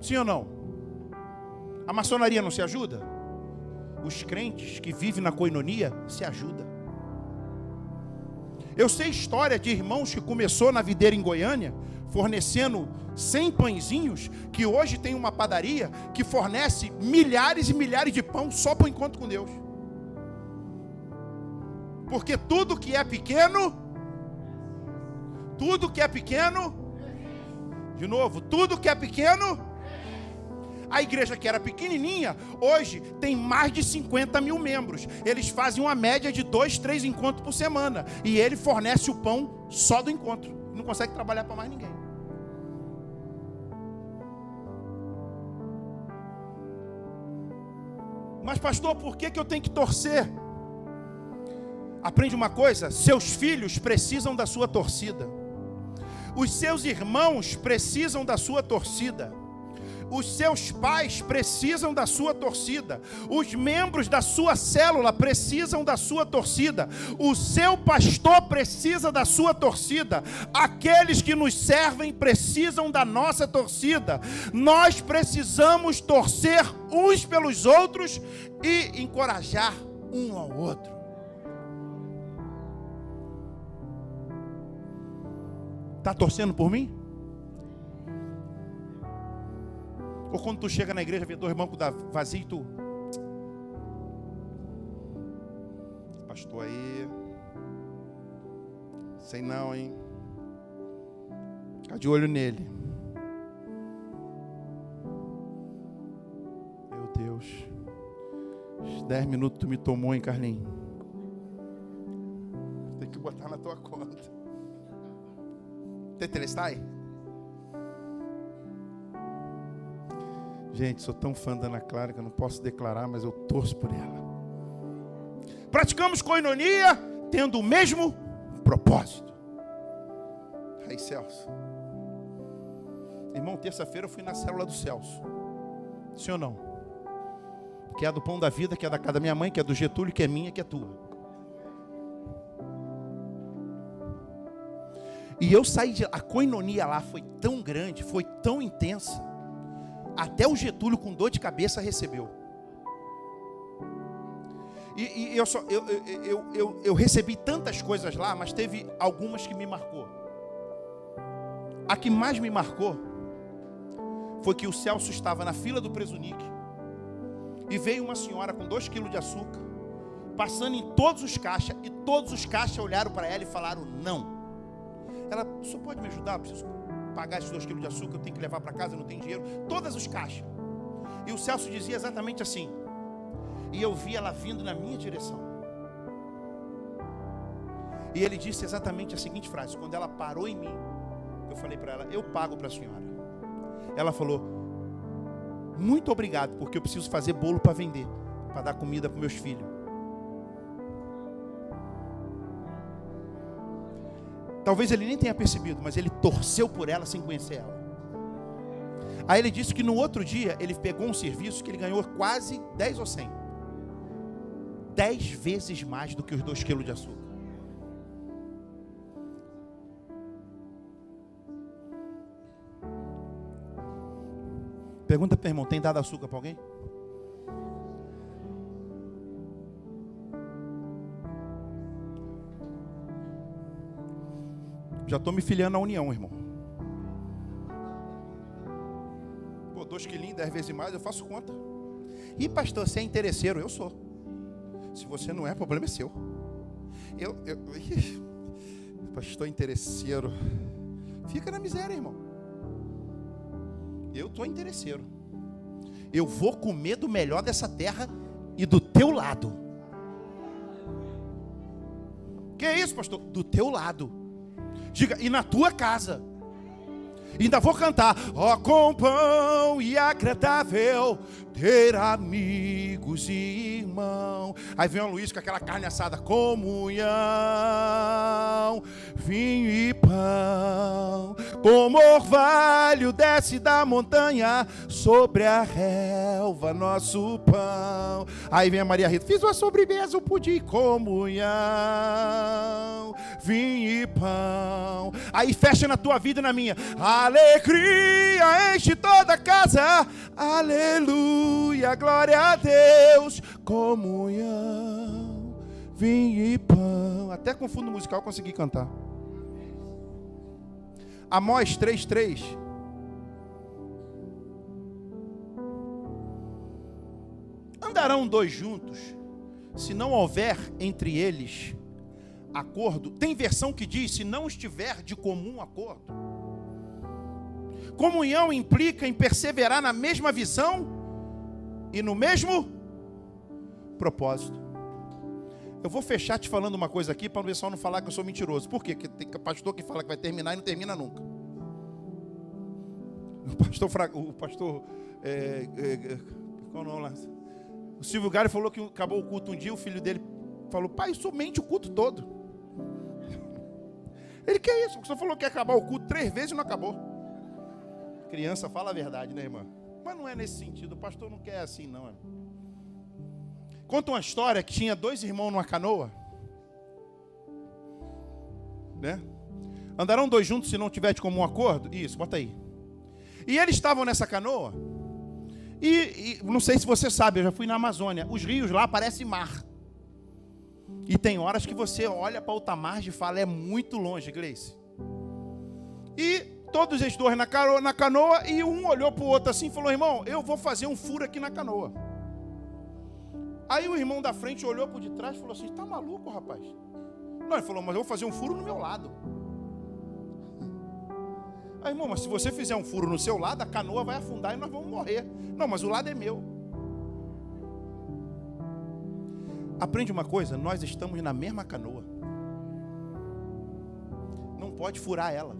Sim ou não? A maçonaria não se ajuda? Os crentes que vivem na koinonia se ajudam. Eu sei história de irmãos que começou na videira em Goiânia, fornecendo 100 pãezinhos, que hoje tem uma padaria que fornece milhares e milhares de pão só para o encontro com Deus. Porque tudo que é pequeno, de novo, tudo que é pequeno, a igreja que era pequenininha, hoje tem mais de 50 mil membros. Eles fazem uma média de 2, 3 encontros por semana. E ele fornece o pão só do encontro. Não consegue trabalhar para mais ninguém. Mas pastor, por que eu tenho que torcer? Aprende uma coisa: seus filhos precisam da sua torcida. Os seus irmãos precisam da sua torcida. Os seus pais precisam da sua torcida. Os membros da sua célula precisam da sua torcida. O seu pastor precisa da sua torcida. Aqueles que nos servem precisam da nossa torcida. Nós precisamos torcer uns pelos outros e encorajar um ao outro. Está torcendo por mim? Ou quando tu chega na igreja, vê dois bancos vazios e tu... Pastor aí... Sei não, hein? Fica de olho nele. Meu Deus. Os 10 minutos tu me tomou, hein, Carlinhos? Tem que botar na tua conta. Tetelestai? Gente, sou tão fã da Ana Clara que eu não posso declarar, mas eu torço por ela. Praticamos koinonia tendo o mesmo propósito. Aí, Celso. Irmão, terça-feira eu fui na célula do Celso. Sim ou não? Que é a do Pão da Vida, que é da casa da minha mãe, que é do Getúlio, que é minha, que é tua. E eu saí de... A koinonia lá foi tão grande, foi tão intensa. Até o Getúlio com dor de cabeça recebeu. E eu recebi tantas coisas lá, mas teve algumas que me marcou. A que mais me marcou foi que o Celso estava na fila do Presunic e veio uma senhora com 2 quilos de açúcar, passando em todos os caixas, e todos os caixas olharam para ela e falaram não. Ela, o senhor pode me ajudar? Eu preciso pagar esses 2 quilos de açúcar, eu tenho que levar para casa, eu não tenho dinheiro. Todas os caixas. E o Celso dizia exatamente assim. E eu vi ela vindo na minha direção. E ele disse exatamente a seguinte frase. Quando ela parou em mim, eu falei para ela, eu pago para a senhora. Ela falou, muito obrigado, porque eu preciso fazer bolo para vender, para dar comida para meus filhos. Talvez ele nem tenha percebido, mas ele torceu por ela sem conhecer ela. Aí ele disse que no outro dia, ele pegou um serviço que ele ganhou quase 10 ou 100. 10 vezes mais do que os 2 quilos de açúcar. Pergunta para o irmão, tem dado açúcar para alguém? Já estou me filiando na união, irmão. Pô, 2 quilinhos, 10 vezes mais, eu faço conta. E pastor, você é interesseiro? Eu sou. Se você não é, o problema é seu. Pastor interesseiro. Fica na miséria, irmão. Eu estou interesseiro. Eu vou comer do melhor dessa terra e do teu lado. Que é isso, pastor? Do teu lado. Diga, e na tua casa. E ainda vou cantar. Ó, com pão e agradável ter amigos e irmão. Aí vem o Luiz com aquela carne assada. Comunhão, vinho e pão, como orvalho desce da montanha, sobre a relva nosso pão. Aí vem a Maria Rita, fiz uma sobremesa, um pudim, comunhão, vinho e pão. Aí fecha na tua vida e na minha, alegria enche toda a casa, aleluia, glória a Deus, comunhão, vinho e pão. Até com fundo musical eu consegui cantar. Amós 3:3. Andarão dois juntos, se não houver entre eles acordo. Tem versão que diz, se não estiver de comum acordo. Comunhão implica em perseverar na mesma visão e no mesmo propósito. Eu vou fechar te falando uma coisa aqui para o pessoal não falar que eu sou mentiroso. Por quê? Porque tem pastor que fala que vai terminar e não termina nunca. O pastor qual o nome lá? O Silvio Gari falou que acabou o culto um dia, o filho dele falou, pai, isso mente o culto todo. Ele quer isso, o senhor falou que ia acabar o culto 3 vezes e não acabou. Criança fala a verdade, né, irmã? Mas não é nesse sentido, o pastor não quer assim, não. Conta uma história que tinha 2 irmãos numa canoa, né? Andarão 2 juntos se não tiver de comum acordo? Isso, bota aí. E eles estavam nessa canoa, e não sei se você sabe, eu já fui na Amazônia, os rios lá parecem mar. E tem horas que você olha para outra margem e fala, é muito longe, Gleice. E todos eles 2 na canoa, e um olhou para o outro assim e falou, irmão, eu vou fazer um furo aqui na canoa. Aí o irmão da frente olhou por detrás e falou assim, tá maluco, rapaz? Não, ele falou, mas eu vou fazer um furo no meu lado. Aí, irmão, mas se você fizer um furo no seu lado, a canoa vai afundar e nós vamos morrer. Não, mas o lado é meu. Aprende uma coisa, nós estamos na mesma canoa. Não pode furar ela.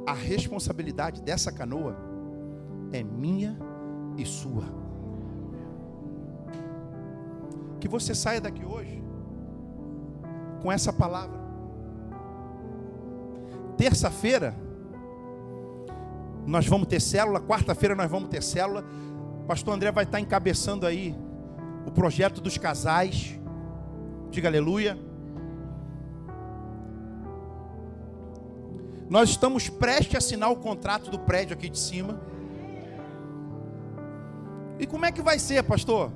A responsabilidade dessa canoa é minha e sua. Que você saia daqui hoje com essa palavra. Terça-feira nós vamos ter célula, quarta-feira nós vamos ter célula. Pastor André vai estar encabeçando aí o projeto dos casais. Diga aleluia. Nós estamos prestes a assinar o contrato do prédio aqui de cima. E como é que vai ser, pastor?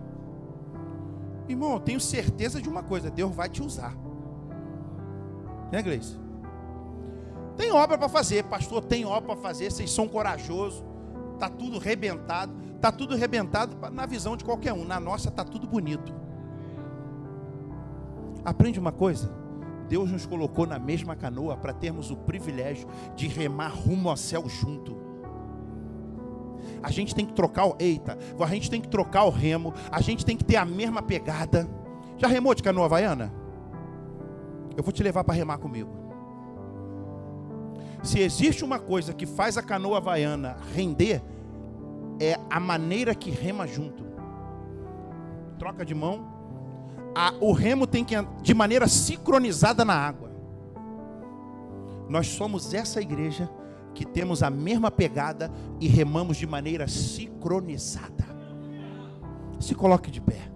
Irmão, eu tenho certeza de uma coisa, Deus vai te usar. Né, Gleice? Tem obra para fazer, pastor, tem obra para fazer, vocês são corajosos, está tudo arrebentado, está tudo arrebentado na visão de qualquer um, na nossa está tudo bonito. Aprende uma coisa, Deus nos colocou na mesma canoa para termos o privilégio de remar rumo ao céu junto. A gente tem que trocar a gente tem que trocar o remo, a gente tem que ter a mesma pegada. Já remou de canoa havaiana? Eu vou te levar para remar comigo. Se existe uma coisa que faz a canoa havaiana render, é a maneira que rema junto. Troca de mão. O remo tem que ir de maneira sincronizada na água. Nós somos essa igreja que temos a mesma pegada e remamos de maneira sincronizada. Se coloque de pé.